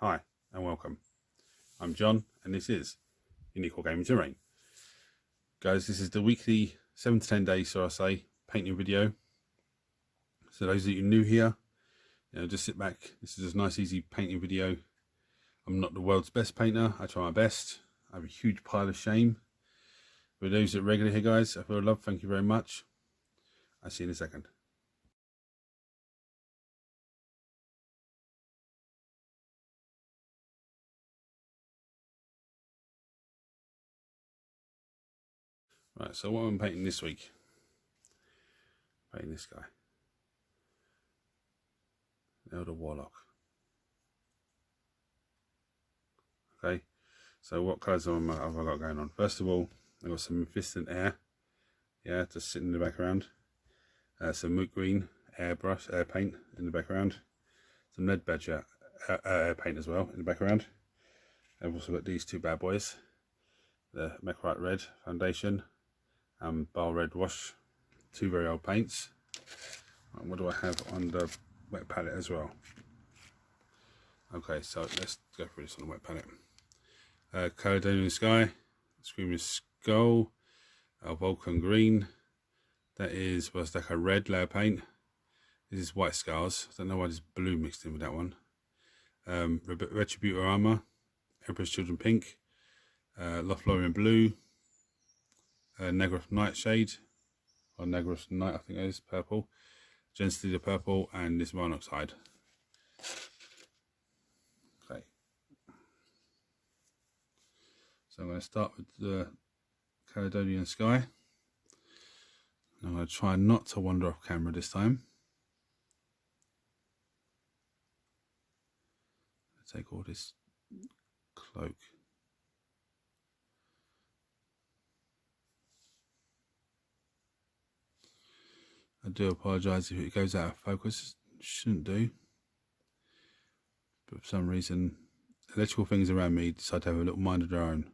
Hi and welcome. I'm John and this is Unique Gaming Terrain. Guys, this is the weekly 7 to 10 days, so I say, painting video. So those of you new here, just sit back. This is a nice easy painting video. I'm not the world's best painter. I try my best. I have a huge pile of shame. For those that are regular here, guys, I feel love. Thank you very much. I'll see you in a second. Right, so what I'm painting this week? Painting this guy. Eldar Warlock. Okay, so what colours have I got going on? First of all, I've got some Fistant Air. Yeah, just sitting in the background. Some Moot Green air paint in the background. Some Lead Badger air paint as well in the background. I've also got these two bad boys. The Mechrite Red Foundation and Bar Red Wash. Two very old paints. And what do I have on the wet palette as well? Okay, so let's go through this on the wet palette. Caledonian Sky, Screaming Skull, Vulcan Green. That is, what's like a red layer paint. This is White Scars. I don't know why there's blue mixed in with that one. Retributor Armor, Emperor's Children Pink, Lothlorien Blue, Nagrath Nightshade, or Nagrath Night, I think it is, purple, Gently the purple, and this Monoxide. Okay. So I'm going to start with the Caledonian Sky. I'm going to try not to wander off camera this time. Take all this cloak. I do apologise if it goes out of focus. It shouldn't do. But for some reason, electrical things around me decide to have a little mind of their own.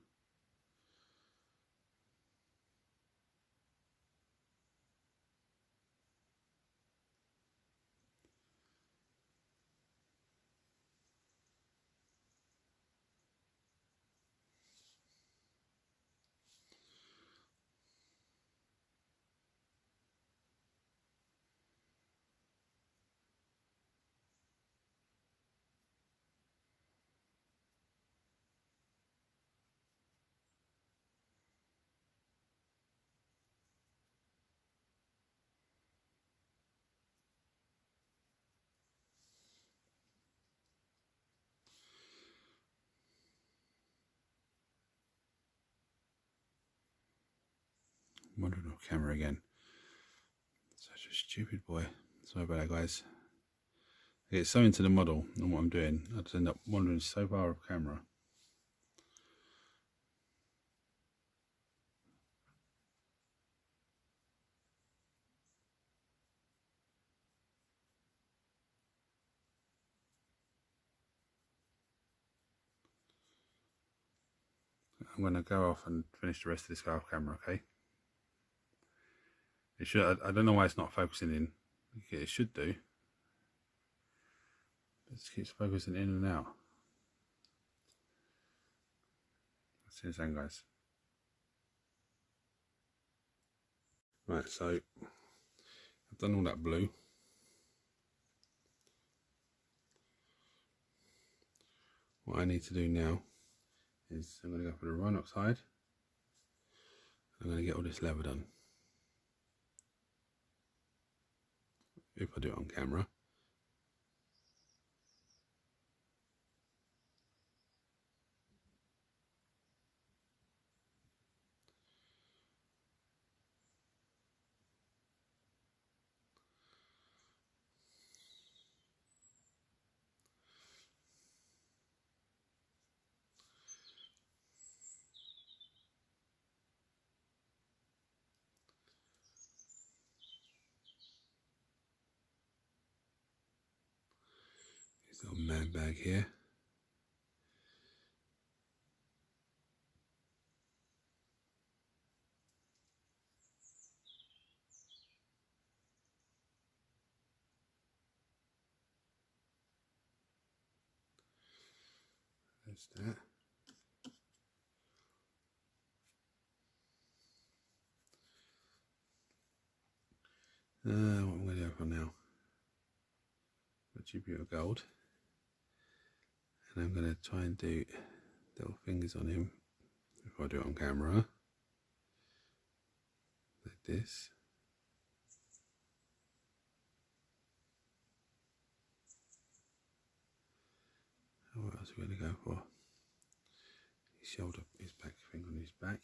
I'm wandering off camera again. Such a stupid boy. Sorry about that, guys. I get so into the model and what I'm doing, I just end up wandering so far off camera. I'm going to go off and finish the rest of this guy off camera, okay? It should. I don't know why it's not focusing in. It should do. It just keeps focusing in and out. Let's see this then, guys. Right, so I've done all that blue. What I need to do now is I'm going to go for the Rhinox hide. I'm going to get all this leather done. If I do it on camera. This little man bag here. There's that. What am I going to go for now? Attribute gold. And I'm going to try and do little fingers on him if I do it on camera. Like this. What else are we going to go for? His shoulder, his back, finger on his back.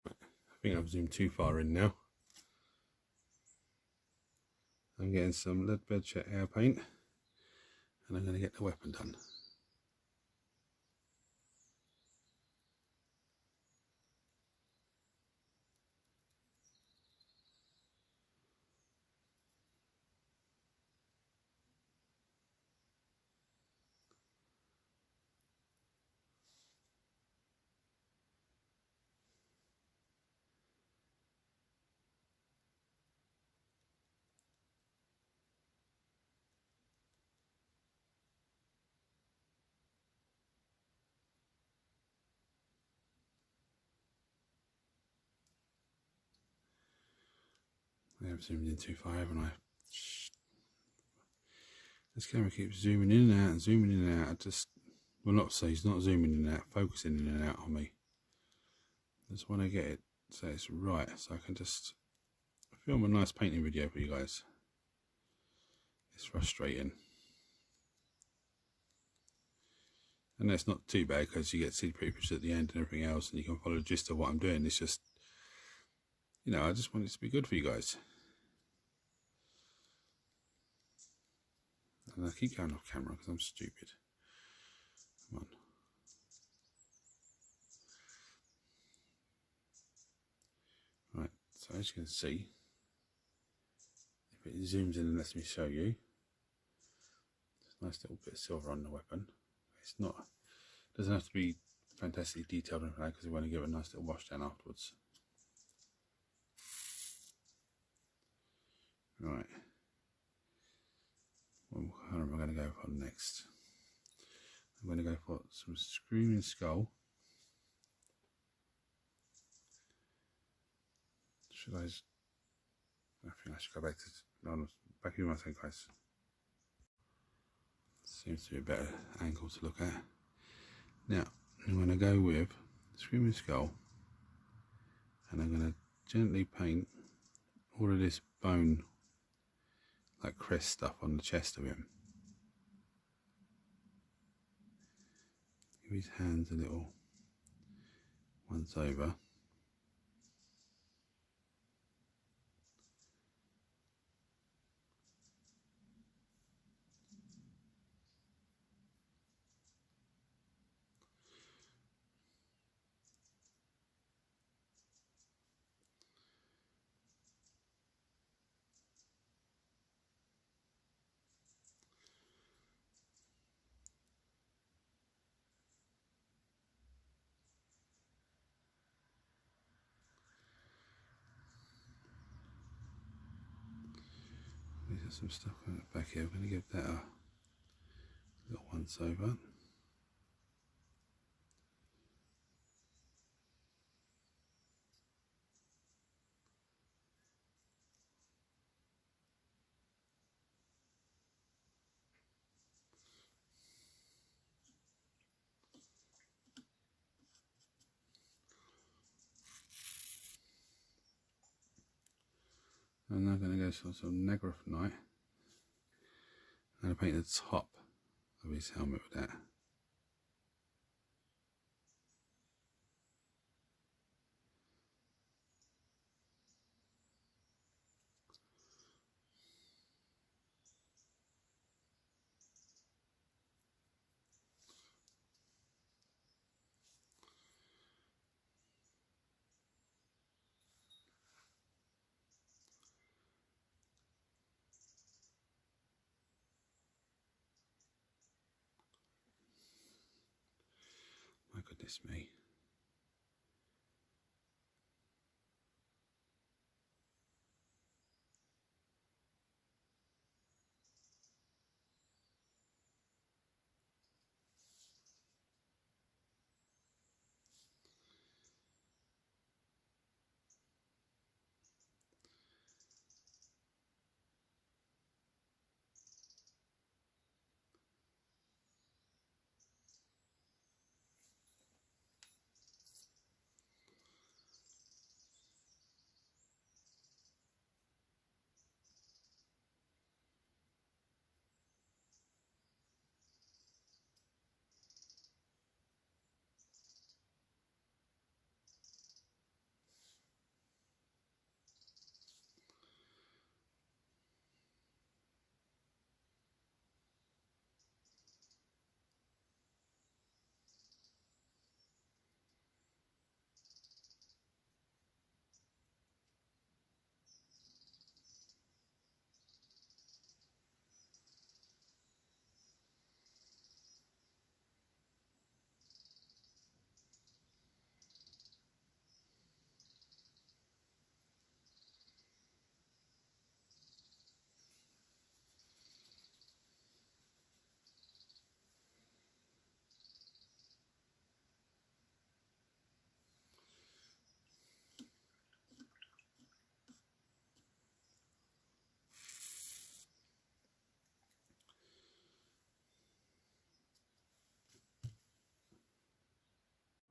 I think I've zoomed too far in now. I'm getting some lead bedsheet air paint and I'm going to get the weapon done. I have zoomed in too far, haven't I? This camera keeps zooming in and out and zooming in and out. I just, well, not so he's not zooming in and out, focusing in and out on me. I just want to get it so it's right, so I can just film a nice painting video for you guys. It's frustrating. And that's not too bad because you get to see the pretty pictures at the end and everything else, and you can follow the gist of what I'm doing. It's just, you know, I just want it to be good for you guys. And I keep going off camera because I'm stupid. Come on. Right, so as you can see, if it zooms in and lets me show you, there's a nice little bit of silver on the weapon. It's not, doesn't have to be fantastically detailed or anything like that because we want to give it a nice little wash down afterwards. Right. What colour am I going to go for next? I'm going to go for some Screaming Skull. Should I think I should go back to, no, back in my thing, guys. Seems to be a better angle to look at. Now, I'm going to go with Screaming Skull, and I'm going to gently paint all of this bone, like crest stuff on the chest of him. Give his hands a little once over. some stuff on the back here. I'm going to give that a little once over. I'm now going to go for some Negraphenite. I'm going to paint the top of his helmet with that. My goodness me.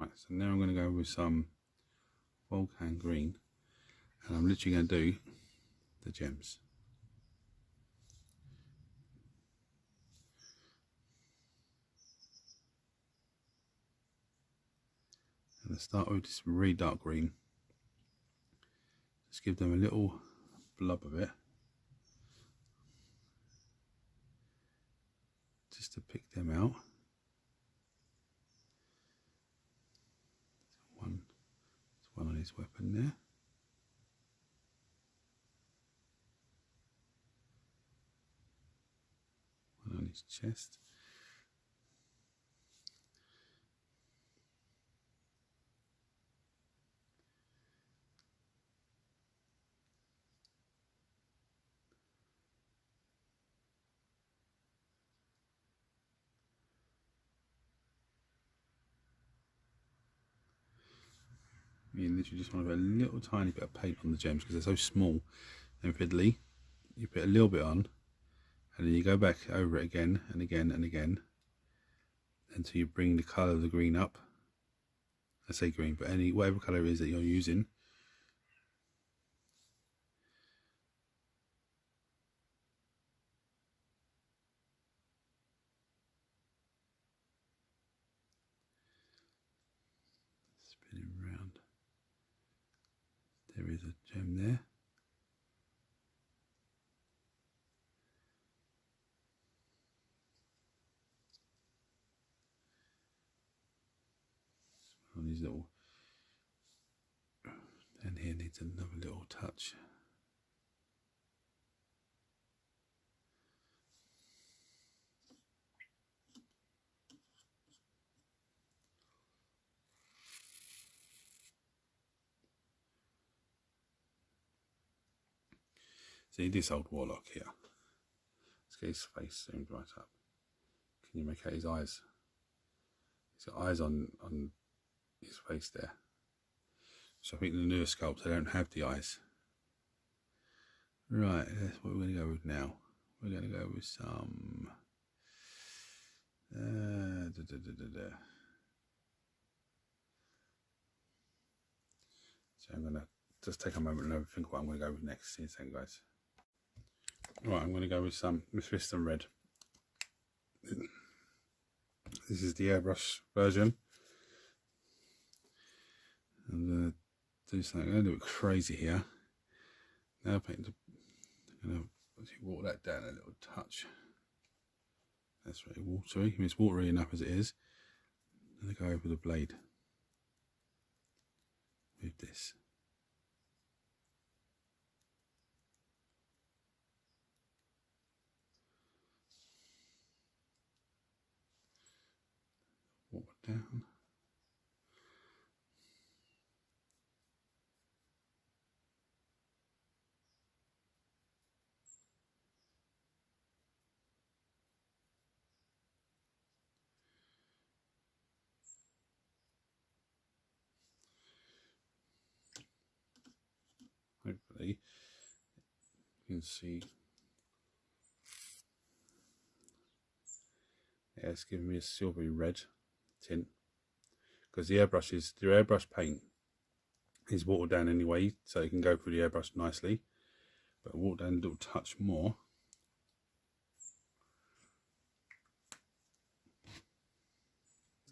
Right, so now I'm going to go with some Volcan green, and I'm literally going to do the gems. And let's start with this really dark green. Just give them a little blob of it, just to pick them out. One on his weapon there. One on his chest. You literally just want to put a little tiny bit of paint on the gems because they're so small and fiddly. You put a little bit on, and then you go back over it again and again and again until you bring the colour of the green up. I say green, but whatever colour it is that you're using. Spinning round. There is a gem there. On his little, and here needs another little touch. See this old Warlock here. get his face zoomed right up. Can you make out his eyes? He's got eyes on his face there. So I think the newer sculpts, they don't have the eyes. Right, that's what we're going to go with now. We're going to go with some... So I'm going to just take a moment and think what I'm going to go with next. See you soon, guys. Right, I'm going to go with some Mephiston Red. This is the airbrush version. I'm going to do something a little bit crazy here. Now I'm going to water that down a little touch. That's very watery. I mean, it's watery enough as it is. I'm going to go over the blade with this. Water down. Hopefully you can see, yeah, it's giving me a silvery red tint because the airbrush paint is watered down anyway, so you can go through the airbrush nicely, but water down a little touch more.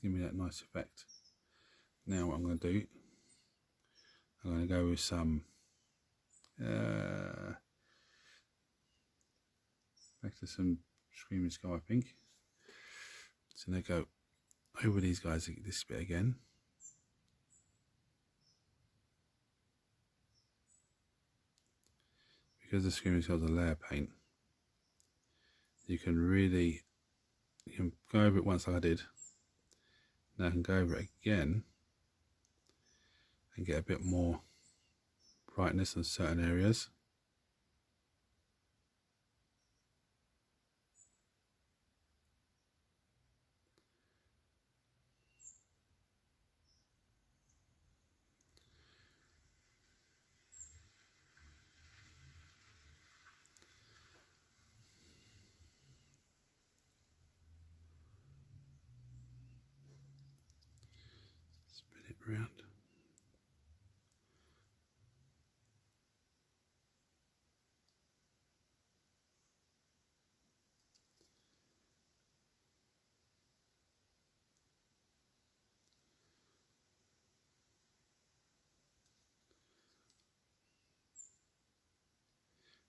Give me that nice effect. Now what I'm going to do, I'm going to go with some back to some Screaming Sky, I think. So now go over these guys, this bit again. Because the Screaming Sky is a layer paint, you can go over it once like I did. Now I can go over it again and get a bit more brightness in certain areas. Spin it round.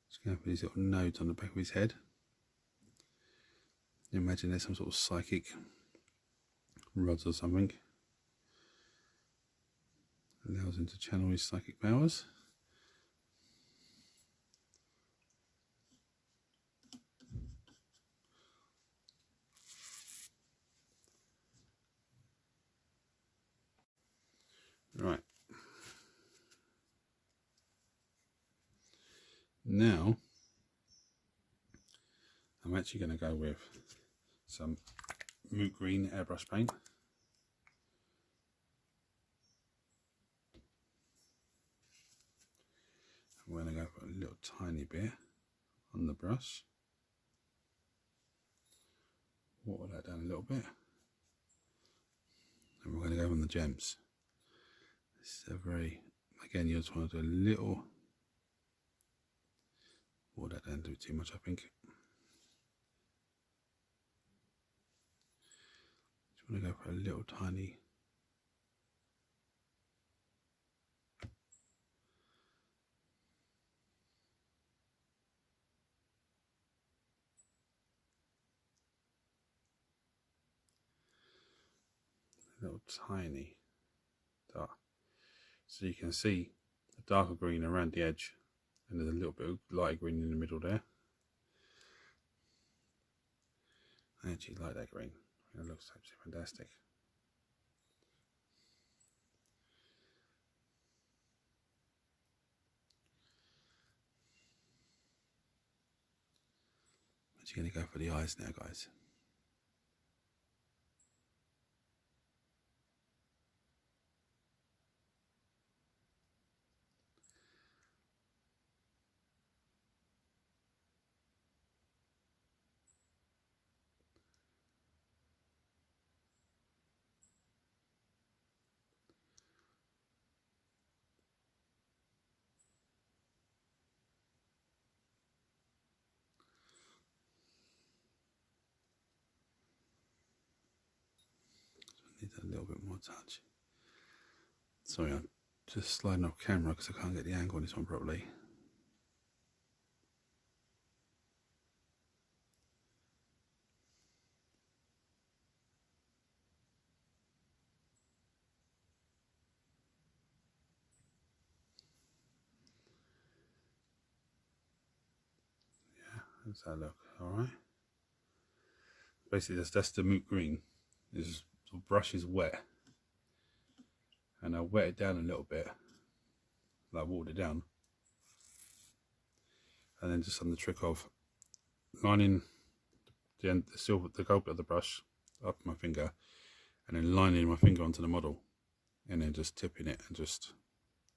Just going to put these little nodes on the back of his head. Imagine there's some sort of psychic rods or something. Allows him to channel his psychic powers. Right. Now, I'm actually going to go with some moot green airbrush paint. I'm going to go for a little tiny bit on the brush. Water that down a little bit. And we're going to go on the gems. This is a very, again, you just want to do a little. Water that down, do too much, I think. Just want to go for a little tiny. Little tiny dark, so you can see the darker green around the edge, and there's a little bit of light green in the middle there. I actually like that green. It looks absolutely fantastic. Actually going to go for the eyes now, guys. Need a little bit more touch. Sorry, I'm just sliding off camera because I can't get the angle on this one properly. Yeah, how's that look? Alright. Basically, that's the moot green. This brush is wet. And I'll wet it down a little bit. Like water it down. And then just on the trick of lining the silver, the gold bit of the brush up my finger, and then lining my finger onto the model, and then just tipping it and just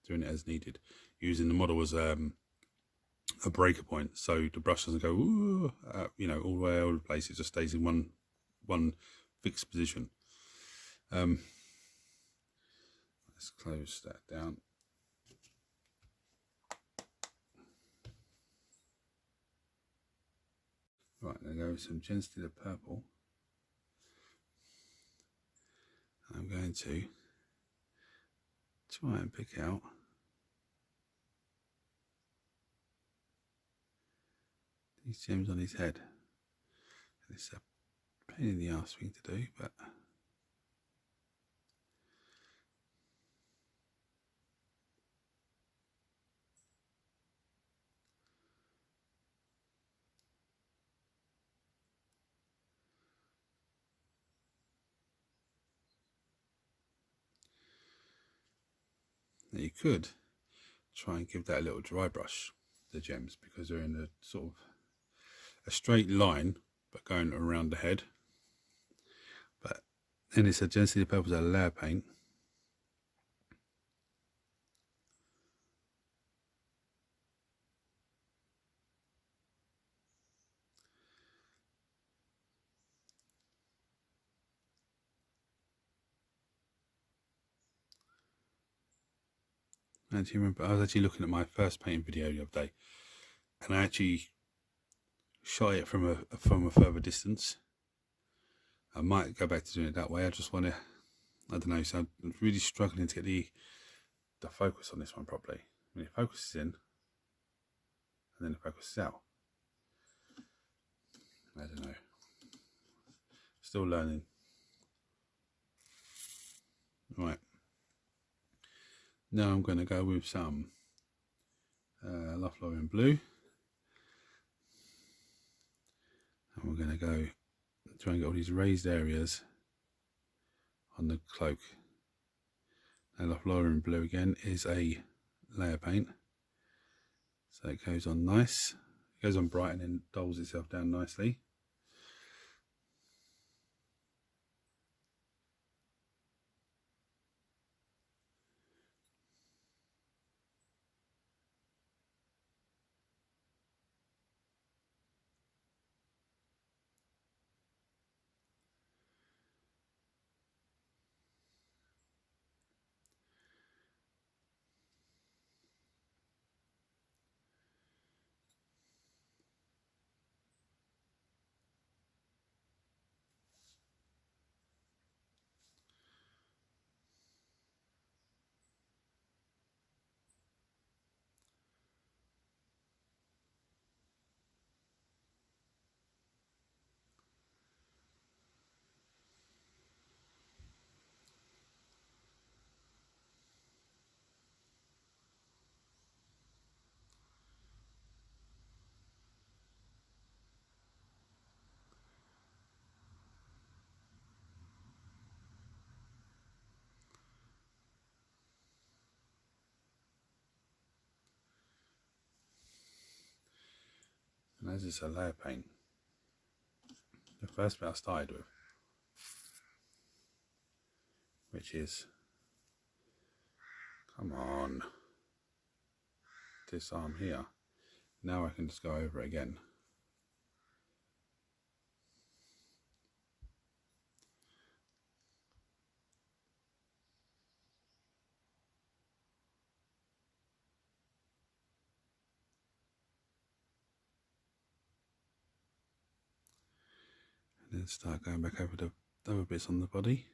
doing it as needed, using the model as a breaker point, so the brush doesn't go ooh, you know, all the way over the place. It just stays in one fixed position. Let's close that down. Right, I'm going to go with some Gensler purple. I'm going to try and pick out these gems on his head. And it's a pain in the arse thing to do, but you could try and give that a little dry brush, the gems, because they're in a sort of a straight line but going around the head. But then it's a Gensler purple, a layer paint. And you remember, I was actually looking at my first painting video the other day, and I actually shot it from a further distance. I might go back to doing it that way. I just want to, I don't know, so I'm really struggling to get the focus on this one properly. I mean, it focuses in, and then it focuses out. I don't know. Still learning. Right. Now I'm going to go with some Lothlorien blue. And we're going to go try and get all these raised areas on the cloak. Now Lothlorien blue again is a layer paint. So it goes on nice. It goes on bright and then dulls itself down nicely. And as it's a layer paint, the first bit I started with, which is, come on, this arm here. Now I can just go over it again. And then start going back over the other bits on the body.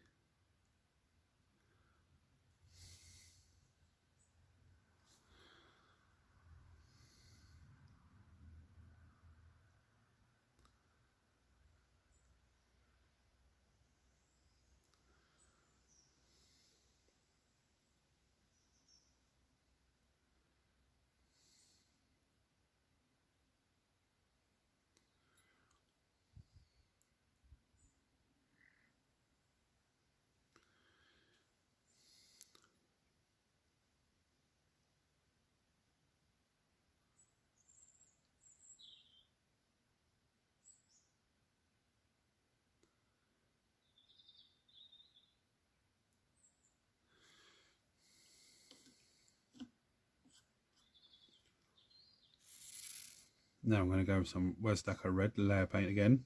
Now I'm going to go with some Westdacker red layer paint again,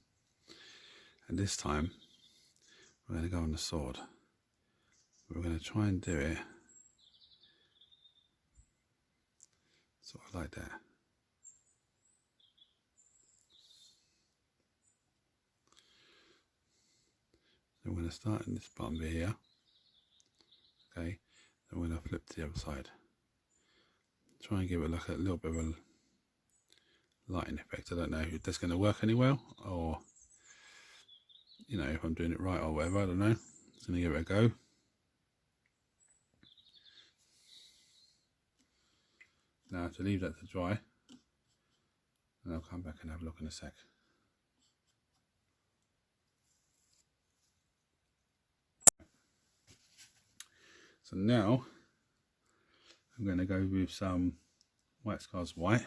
and this time we're going to go on the sword. We're going to try and do it sort of like that. So we're going to start in this bottom bit here, okay, then we're going to flip to the other side. Try and give it like a little bit of a lighting effect. I don't know if that's going to work any well, or you know, if I'm doing it right or whatever, I don't know. Just going to give it a go. Now to leave that to dry, and I'll come back and have a look in a sec. So now I'm going to go with some White Scars White,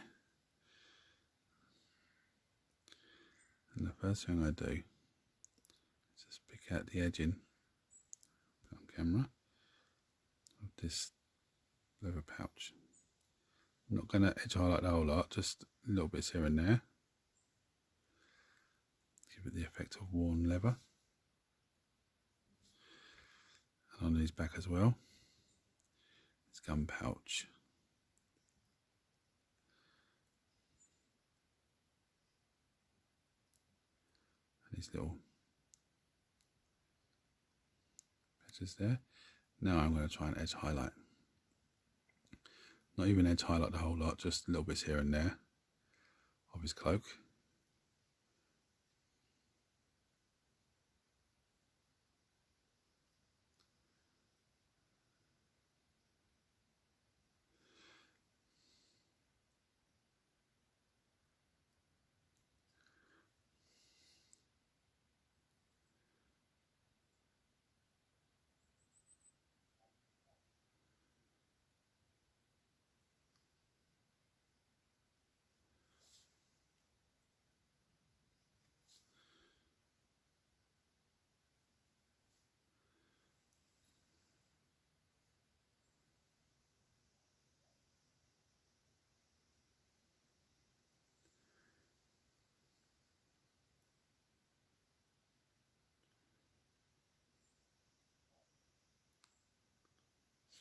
and the first thing I do is just pick out the edging on camera of this leather pouch. I'm not going to edge highlight the whole lot, just little bits here and there. Give it the effect of worn leather. And on his back as well, his gun pouch. And his little edges there. Now I'm going to try and edge highlight. Not even edge highlight the whole lot, just little bits here and there of his cloak.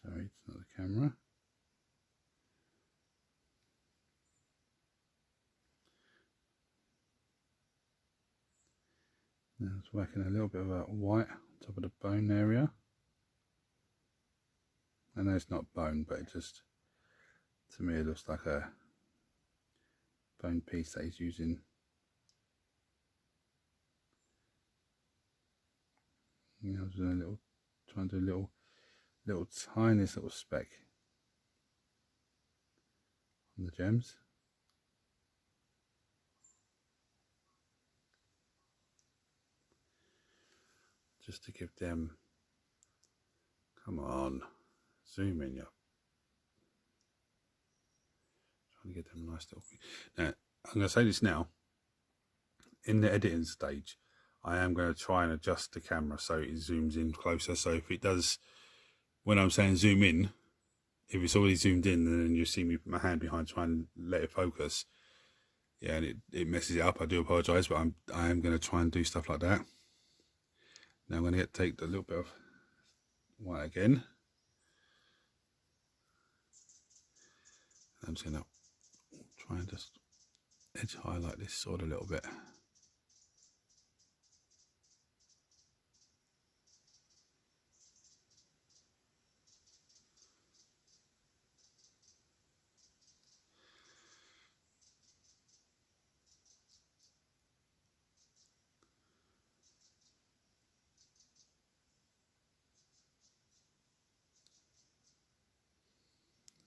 Sorry, it's not the camera. Now it's whacking a little bit of that white on top of the bone area. I know it's not bone, but it just, to me, it looks like a bone piece that he's using. You know, doing a little, trying to do a little tiniest little speck on the gems. Just to give them, come on, zoom in, yeah. Trying to get them a nice little thing. Now, I'm going to say this now. In the editing stage, I am going to try and adjust the camera so it zooms in closer. So if it does, when I'm saying zoom in, if it's already zoomed in, then you see me put my hand behind, try and let it focus. Yeah, and it messes it up. I do apologise, but I am going to try and do stuff like that. Now I'm going to take a little bit of white again. I'm just going to try and just edge highlight this sword a little bit.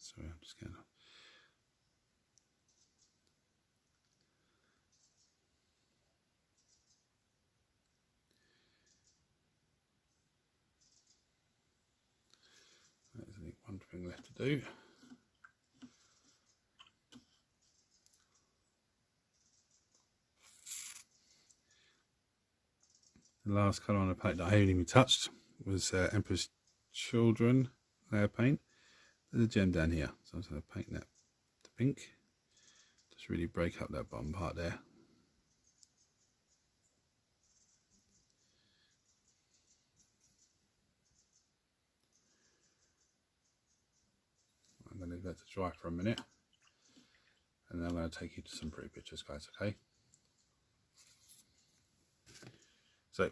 So I'm just going to there's only one thing left to do. The last colour on the palette that I haven't even touched was Emperor's Children layer paint. There's a gem down here, so I'm just going to paint that to pink. Just really break up that bottom part there. I'm going to leave that to dry for a minute, and then I'm going to take you to some pretty pictures, guys, okay? So,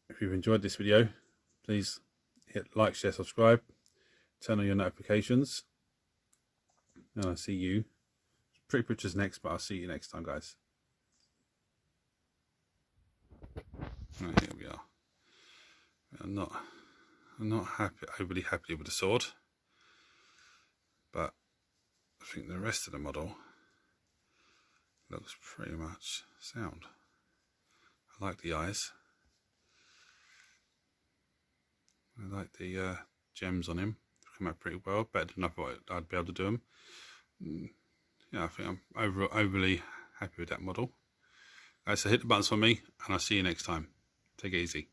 if you've enjoyed this video, please hit like, share, subscribe, turn on your notifications, and I'll see you. Pretty pictures next, but I'll see you next time, guys. Right, here we are. I'm not overly happy with the sword, but I think the rest of the model looks pretty much sound. I like the eyes. I like the gems on him. They've come out pretty well, better than I thought I'd be able to do them. Yeah, I think I'm overly happy with that model. Guys, so hit the buttons for me, and I'll see you next time. Take it easy.